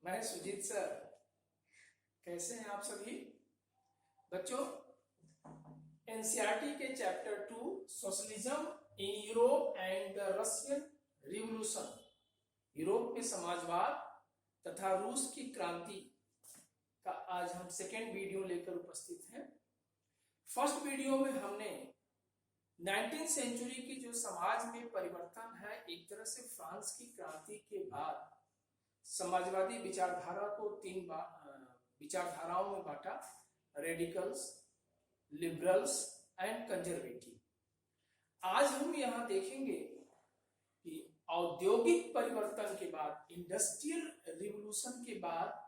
मैं सुजीत सर। कैसे हैं आप सभी बच्चों? एनसीईआरटी के chapter 2 socialism in Europe and the Russian revolution, Europe में समाजवाद तथा रूस की क्रांति का आज हम सेकेंड वीडियो लेकर उपस्थित हैं। फर्स्ट वीडियो में हमने 19वीं सेंचुरी की जो समाज में परिवर्तन है, एक तरह से फ्रांस की क्रांति के बाद समाजवादी विचारधारा को तीन विचारधाराओं में बांटा: रेडिकल्स, लिबरल्स एंड कंजर्वेटिव। आज हम यहाँ देखेंगे कि औद्योगिक परिवर्तन के बाद, इंडस्ट्रियल रिवॉल्यूशन के बाद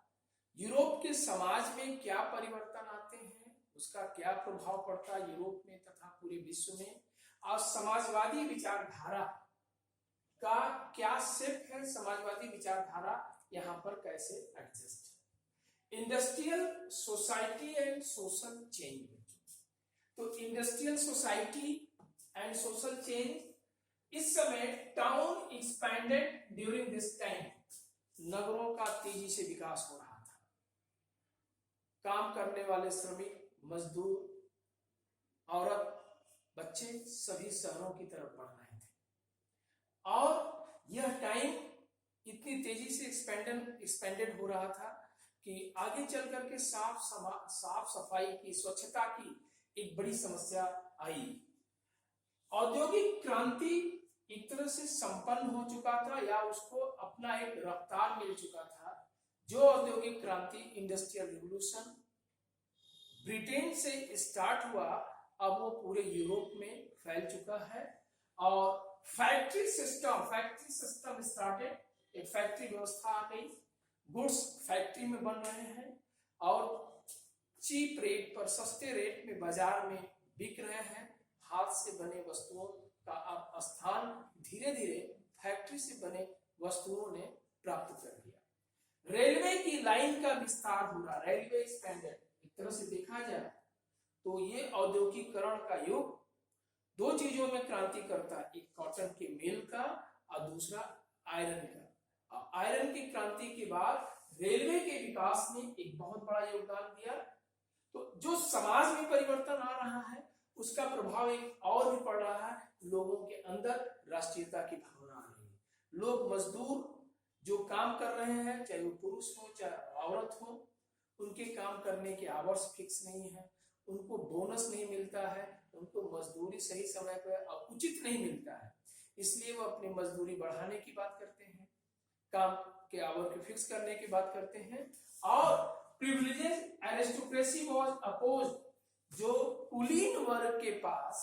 यूरोप के समाज में क्या परिवर्तन आते हैं, उसका क्या प्रभाव पड़ता है यूरोप में तथा पूरे विश्व में, और समाजवादी विचारधारा का क्या शिफ्ट है, समाजवादी विचारधारा यहाँ पर कैसे एडजस्ट है। Industrial society and social change. तो industrial society and social change, इस समय town expanded during this time, नगरों का तेजी से विकास हो रहा था। काम करने वाले श्रमिक, मजदूर, औरत, बच्चे सभी शहरों की तरफ बढ़ रहे थे और यह टाइम इतनी तेजी से एक्सपेंडेड हो रहा था कि आगे चल करके साफ सफाई की, स्वच्छता की एक बड़ी समस्या आई। औद्योगिक क्रांति एक तरह से संपन्न हो चुका था या उसको अपना एक रफ्तार मिल चुका था। जो औद्योगिक क्रांति, इंडस्ट्रियल रिवॉल्यूशन, ब्रिटेन से स्टार्ट हुआ, अब वो पूरे यूरोप में फैल चुका है और फैक्ट्री सिस्टम स्टार्टेड। एक फैक्ट्री व्यवस्था आ गई, गुड्स फैक्ट्री में बन रहे हैं और चीप रेट पर, सस्ते रेट में बाजार में बिक रहे हैं। हाथ से बने वस्तुओं का अब स्थान धीरे धीरे फैक्ट्री से बने वस्तुओं ने प्राप्त कर लिया। रेलवे की लाइन का विस्तार हो रहा, रेलवे एक्सपेंडेड। एक तरह से देखा जाए तो ये औद्योगिकरण का युग दो चीजों में क्रांति करता है, एक कॉटन के मिल का और दूसरा आयरन का। आयरन की क्रांति के बाद रेलवे के विकास ने एक बहुत बड़ा योगदान दिया। तो जो समाज में परिवर्तन आ रहा है उसका प्रभाव एक और भी पड़ रहा है, लोगों के अंदर राष्ट्रीयता की भावना आ रही है। लोग, मजदूर जो काम कर रहे हैं, चाहे वो पुरुष हो चाहे औरत हो, उनके काम करने के आवर्स फिक्स नहीं है, उनको बोनस नहीं मिलता है, उनको मजदूरी सही समय पर उचित नहीं मिलता है, इसलिए वो अपनी मजदूरी बढ़ाने की बात करते हैं, काम के आवर के फिक्स करने की बात करते हैं। और प्रिविलेजेस एरिस्टोक्रेसी वाज अपोज्ड। जो कुलीन वर्ग के पास,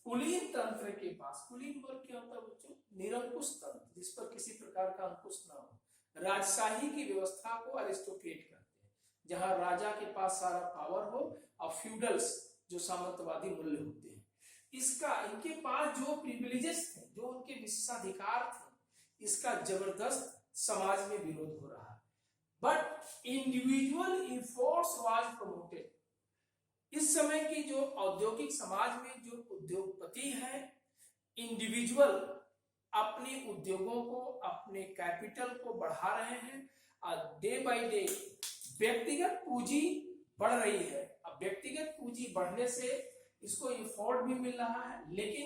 कुलीन तंत्र के पास, कुलीन वर्ग क्या होता है बच्चों? निरंकुश तंत्र, जिस पर किसी प्रकार का अंकुश ना हो, राजशाही की व्यवस्था को अरिस्टोक्रेट करते हैं, जहां राजा के पास सारा पावर हो और फ्यूडल्स जो सामंतवादी मूल्य होते हैं, इसका इनके पास जो प्रिविलेजेस थे, जो उनके विशेषाधिकार थे, इसका जबरदस्त समाज में विरोध हो रहा है। But individual efforts was promoted. इस समय की जो औद्योगिक समाज में जो उद्योगपति हैं, इंडिविजुअल अपने उद्योगों को, अपने कैपिटल को बढ़ा रहे हैं और डे बाय डे व्यक्तिगत पूंजी बढ़ रही है। अब व्यक्तिगत पूंजी बढ़ने से इसको एफर्ट भी मिल रहा है, लेकिन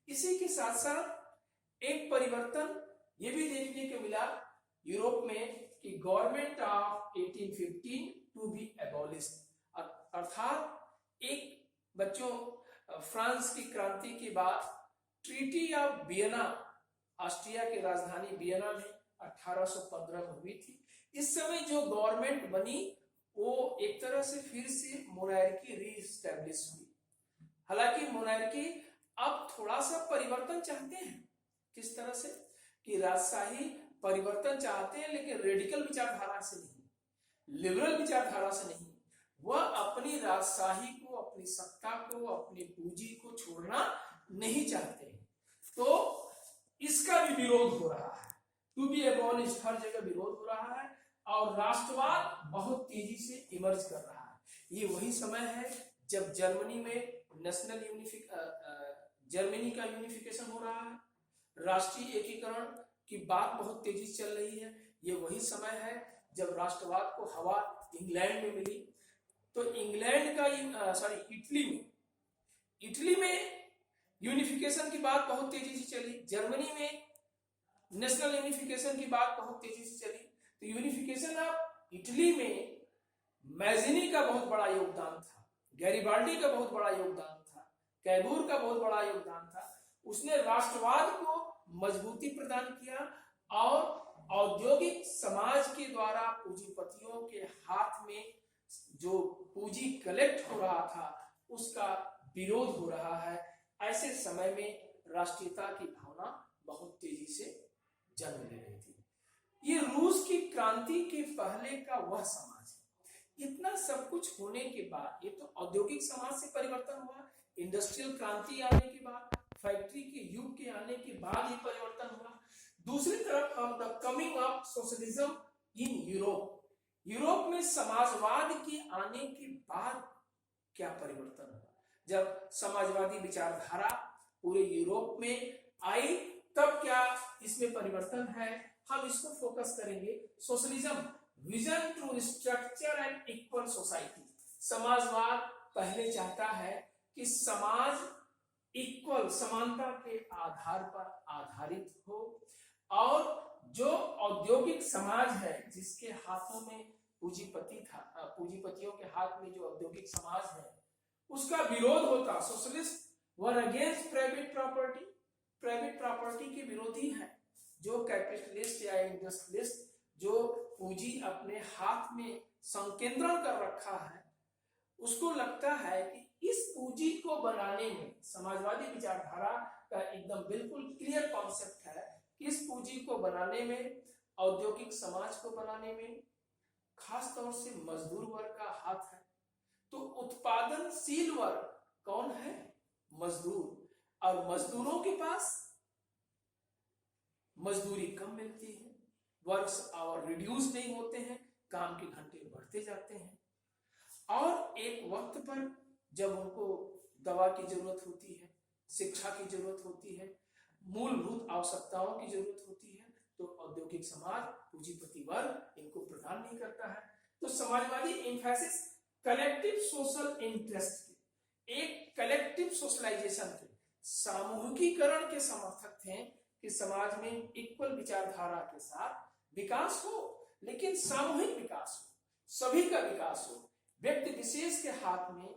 इसी के साथ साथ एक परिवर्तन ये भी देखने को मिला यूरोप में कि government of 1815 to be abolished. अर्थात एक बच्चों, फ्रांस की क्रांति के बाद ट्रीटी ऑफ वियना, ऑस्ट्रिया की राजधानी वियना में 1815 में हुई थी। इस समय जो गवर्नमेंट बनी वो एक तरह से फिर से मोनार्की रीएस्टैब्लिश हुई। हालांकि मोनार्की अब थोड़ा सा परिवर्तन चाहते हैं। किस तरह से? कि राजशाही परिवर्तन चाहते हैं, लेकिन रेडिकल विचारधारा से नहीं, लिबरल विचारधारा से नहीं। वह अपनी राजशाही को, अपनी सत्ता को, अपनी पूंजी को छोड़ना नहीं चाहते हैं। तो इसका भी विरोध हो रहा है, टू बी एबॉलिश्ड, हर जगह विरोध हो रहा है और राष्ट्रवाद बहुत तेजी से इमर्ज कर रहा है। ये वही समय है जब जर्मनी में जर्मनी का यूनिफिकेशन हो रहा है, राष्ट्रीय एकीकरण की बात बहुत तेजी से चल रही है। ये वही समय है जब राष्ट्रवाद को हवा इंग्लैंड में मिली तो इंग्लैंड का इटली में यूनिफिकेशन की बात बहुत तेजी से चली, जर्मनी में नेशनल यूनिफिकेशन की बात बहुत तेजी से चली। तो यूनिफिकेशन ऑफ इटली में मैजिनी का बहुत बड़ा योगदान था, गैरिबाल्डी का बहुत बड़ा योगदान था, कैबूर का बहुत बड़ा योगदान था। उसने राष्ट्रवाद को मजबूती प्रदान किया और औद्योगिक समाज के द्वारा पूंजीपतियों के हाथ में जो पूंजी कलेक्ट हो रहा था उसका विरोध हो रहा है। ऐसे समय में राष्ट्रीयता की भावना बहुत तेजी से जन्म ले रही थी। ये रूस की क्रांति के पहले का वह समाज है। इतना सब कुछ होने के बाद, ये तो औद्योगिक समाज से परिवर्तन हुआ, इंडस्ट्रियल क्रांति आने के बाद, फैक्ट्री के युग के आने के बाद ये परिवर्तन हुआ। दूसरी तरफ हम the coming of socialism in Europe में समाजवाद के आने के बाद क्या परिवर्तन हुआ। जब समाजवादी विचारधारा पूरे यूरोप में आई तब क्या इसमें परिवर्तन है, हम इसको फोकस करेंगे। Socialism, vision to structure and equal society. समाजवाद पहले चाहता है कि समाज इक्वल, समानता के आधार पर आधारित हो और जो औद्योगिक समाज है जिसके हाथों में पूंजीपतियों के हाथ में जो औद्योगिक समाज है उसका विरोध होता। Socialist were against private property के विरोधी है। जो कैपिटलिस्ट या इंडस्ट्रियलिस्ट जो पूंजी अपने हाथ में संकेंद्रण कर रखा है उसको लगता है कि इस पूंजी को बनाने में, समाजवादी विचारधारा का एकदम बिल्कुल क्लियर कॉन्सेप्ट है कि इस पूंजी को बनाने में, औद्योगिक समाज को बनाने में खास तौर से मजदूर वर्ग का हाथ है। तो उत्पादनशील वर्ग कौन है? मजदूर। और मजदूरों के पास मजदूरी कम मिलती है, वर्क्स आवर रिड्यूस नहीं होते हैं, काम के घंटे बढ़ते जाते हैं और एक वक्त पर जब उनको दवा की जरूरत होती है, शिक्षा की जरूरत होती है, मूलभूत आवश्यकताओं की जरूरत होती है तो औद्योगिक समाज, पूंजीपति वर्ग इनको प्रदान नहीं करता है। तो Samajwadi emphasis collective social interest के, एक कलेक्टिव सोशलाइजेशन के, सामूहिकीकरण के समर्थक थे कि समाज में इक्वल विचारधारा के साथ विकास हो, लेकिन सामूहिक विकास हो, सभी का विकास हो। व्यक्ति विशेष के हाथ में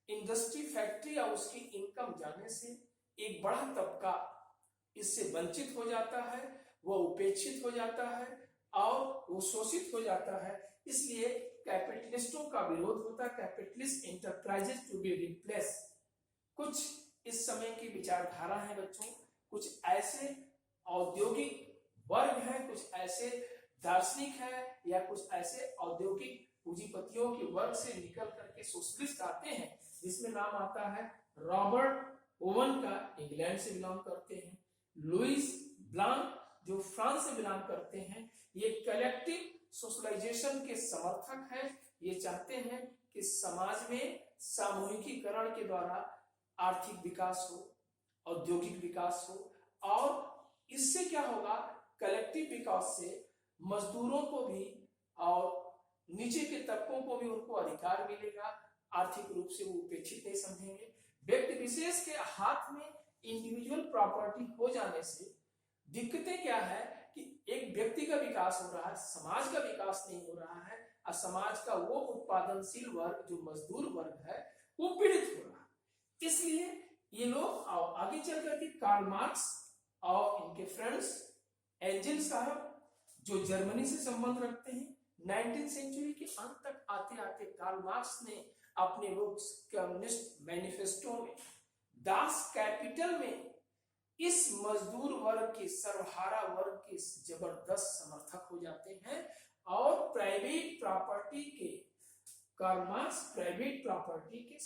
इंडस्ट्री, फैक्ट्री और उसकी इनकम जाने से एक बड़ा तबका इससे वंचित हो जाता है, वह उपेक्षित हो जाता है और वो शोषित हो जाता है। इसलिए कैपिटलिस्टों का विरोध होता है, capitalist enterprises to be replace. कुछ इस समय की विचारधारा है बच्चों, कुछ ऐसे औद्योगिक वर्ग है, कुछ ऐसे दार्शनिक है या कुछ ऐसे औद्योगिक पूंजीपतियों के वर्ग से निकल करके सोशलिस्ट आते हैं, जिसमें नाम आता है रॉबर्ट ओवन का, इंग्लैंड से बिलोंग करते हैं, लुइस ब्लांक जो फ्रांस से बिलोंग करते हैं। ये कलेक्टिव सोशलाइजेशन के समर्थक हैं। ये चाहते हैं कि समाज में सामूहिकीकरण के द्वारा आर्थिक विकास हो, औद्योगिक विकास हो और इससे क्या होगा, कलेक्टिव विकास से मजदूरों को भी और नीचे के तबकों को भी उनको अधिकार मिलेगा, आर्थिक रूप से वो उपेक्षित नहीं समझेंगे। व्यक्ति विशेष के हाथ में इंडिविजुअल प्रॉपर्टी हो जाने से दिक्कतें क्या है कि एक व्यक्ति का विकास हो रहा है, समाज का विकास नहीं हो रहा है और समाज का वो उत्पादनशील वर्ग जो मजदूर वर्ग है वो पीड़ित हो रहा है। इसलिए ये लोग आगे चल करके कार्ल मार्क्स और इनके फ्रेंड्स एंजेल साहब जो जर्मनी से संबंध रखते हैं, 19वीं सेंचुरी के अंत तक आते आते कार्ल मार्क्स ने अपने बुक्स कम्युनिस्ट मैनिफेस्टो में, दास कैपिटल में इस मजदूर वर्ग के, सर्वहारा वर्ग के जबरदस्त समर्थक हो जाते हैं और प्राइवेट प्रॉपर्टी के, कार्ल मार्क्स प्राइवेट प्रॉपर्टी के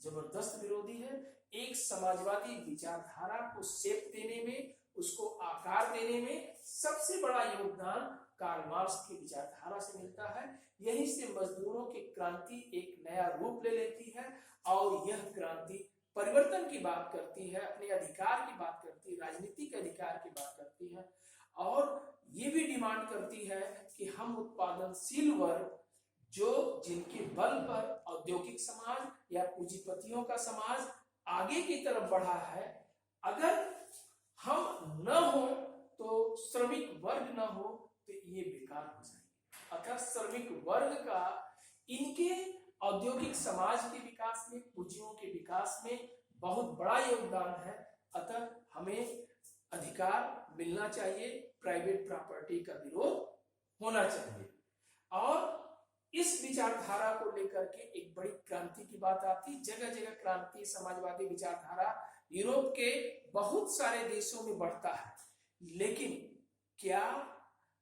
जबरदस्त विरोधी है। एक समाजवादी विचारधारा को शेप देने में, उसको आकार देने में सबसे बड़ा योगदान कार्ल मार्क्स की विचारधारा से मिलता है। यहीं से मजदूरों की क्रांति एक नया रूप ले लेती है और यह क्रांति परिवर्तन की बात करती है, अपने अधिकार की बात करती है, राजनीतिक अधिकार की बात करती है और ये भी डिमांड करती है कि हम उत्पादनशील वर्ग जो जिनके बल पर औद्योगिक समाज या पूंजीपतियों का समाज आगे की तरफ बढ़ा है, अगर हम न हो तो श्रमिक वर्ग न हो तो ये बेकार हो जाएंगे। अतः श्रमिक वर्ग का इनके औद्योगिक समाज के विकास में, पूंजियों के विकास में बहुत बड़ा योगदान है। अतः हमें अधिकार मिलना चाहिए, प्राइवेट प्रॉपर्टी का विरोध होना चाहिए। और इस विचारधारा को लेकर के एक बड़ी क्रांति की बात आती, जगह जगह क्रांति, समाजवादी विचारधारा यूरोप के बहुत सारे देशों में बढ़ता है, लेकिन क्या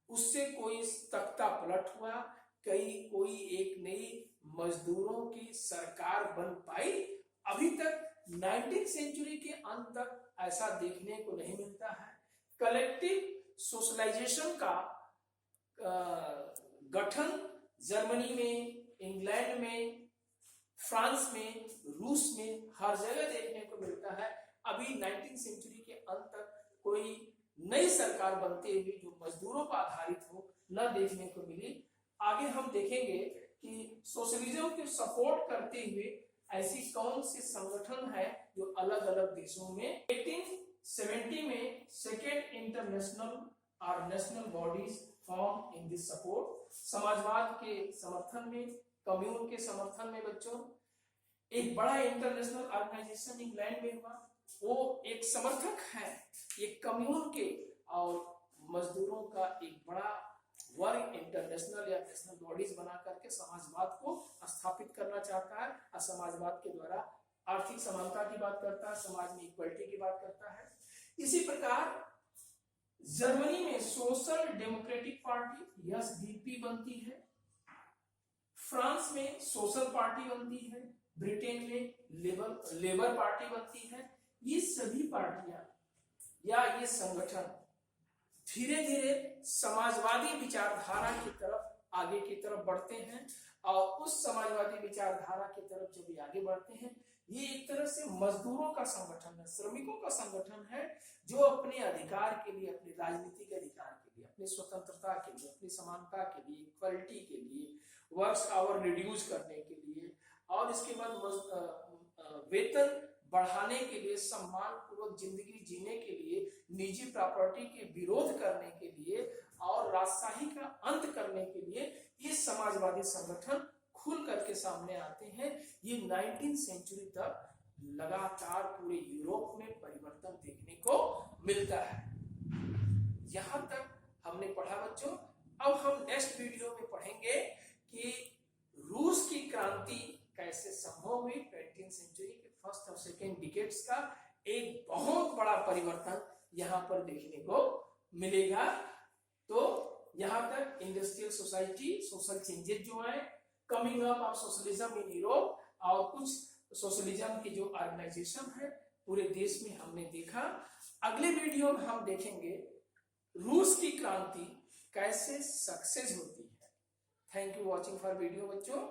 उससे कोई तख्ता पलट हुआ, कोई एक नई मजदूरों की सरकार बन पाई? अभी तक 19वीं सेंचुरी के अंत तक ऐसा देखने को नहीं मिलता है। कलेक्टिव सोशलाइजेशन का गठन जर्मनी में, इंग्लैंड में, फ्रांस में, रूस में हर जगह देखने को मिलता है। अभी 19वीं सेंचुरी के अंत तक कोई नई सरकार बनते हुए जो मजदूरों पर आधारित हो न देखने को मिली। आगे हम देखेंगे कि सोशलिज्म को सपोर्ट करते हुए ऐसी कौन से संगठन है जो अलग अलग देशों में 1870 में सेकेंड इंटरनेशनल और national bodies form in this support. समाजवाद के समर्थन में, कम्यून के समर्थन में बच्चों एक बड़ा इंटरनेशनल ऑर्गेनाइजेशन इंग्लैंड में हुआ। वो एक समर्थक है एक कम्यून के और मजदूरों का एक बड़ा वर्ग इंटरनेशनल या नेशनल बॉडीज बना करके समाजवाद को स्थापित करना चाहता है और समाजवाद के द्वारा आर्थिक समानता की बात करता है, समाज में इक्वलिटी की बात करता है। इसी प्रकार जर्मनी में सोशल डेमोक्रेटिक पार्टी एसडीपी बनती है, फ्रांस में सोशल पार्टी बनती है, ब्रिटेन में लेबर पार्टी बनती है। ये सभी पार्टियां या ये संगठन धीरे धीरे समाजवादी विचारधारा की तरफ आगे की तरफ बढ़ते हैं और उस समाजवादी विचारधारा की तरफ जब ये आगे बढ़ते हैं, ये एक तरह से मजदूरों का संगठन है, श्रमिकों का संगठन है जो अपने अधिकार के लिए, अपने राजनीतिक अधिकार के लिए, अपनी स्वतंत्रता के लिए, अपनी समानता के लिए, इक्वलिटी के लिए, वर्क्स आवर रिड्यूस करने के लिए और इसके बाद वेतन बढ़ाने के लिए, सम्मान पूर्वक जिंदगी जीने के लिए, निजी प्रॉपर्टी के विरोध करने के लिए और राजशाही का अंत करने के लिए ये समाजवादी संगठन खुल करके सामने आते हैं। ये 19वीं सेंचुरी तक लगातार पूरे यूरोप में परिवर्तन देखने को मिलता है। यहां तक हमने पढ़ा बच्चों। अब हम नेक्स्ट वीडियो में पढ़ेंगे कि रूस की क्रांति कैसे संभव हुई। 20वीं सेंचुरी के फर्स्ट और सेकेंड डिकेड्स का एक बहुत बड़ा परिवर्तन यहाँ पर देखने को मिलेगा। तो यहाँ तक इंडस्ट्रियल सोसाइटी, सोशल चेंजेस जो है, coming up of socialism in Europe और कुछ सोशलिज्म की जो ऑर्गेनाइजेशन है पूरे देश में हमने देखा। अगले वीडियो में हम देखेंगे रूस की क्रांति कैसे सक्सेस होती है। Thank you watching for video बच्चों।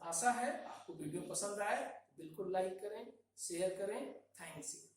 आशा है आपको वीडियो पसंद आए, बिल्कुल लाइक करें, शेयर करें। Thanks you.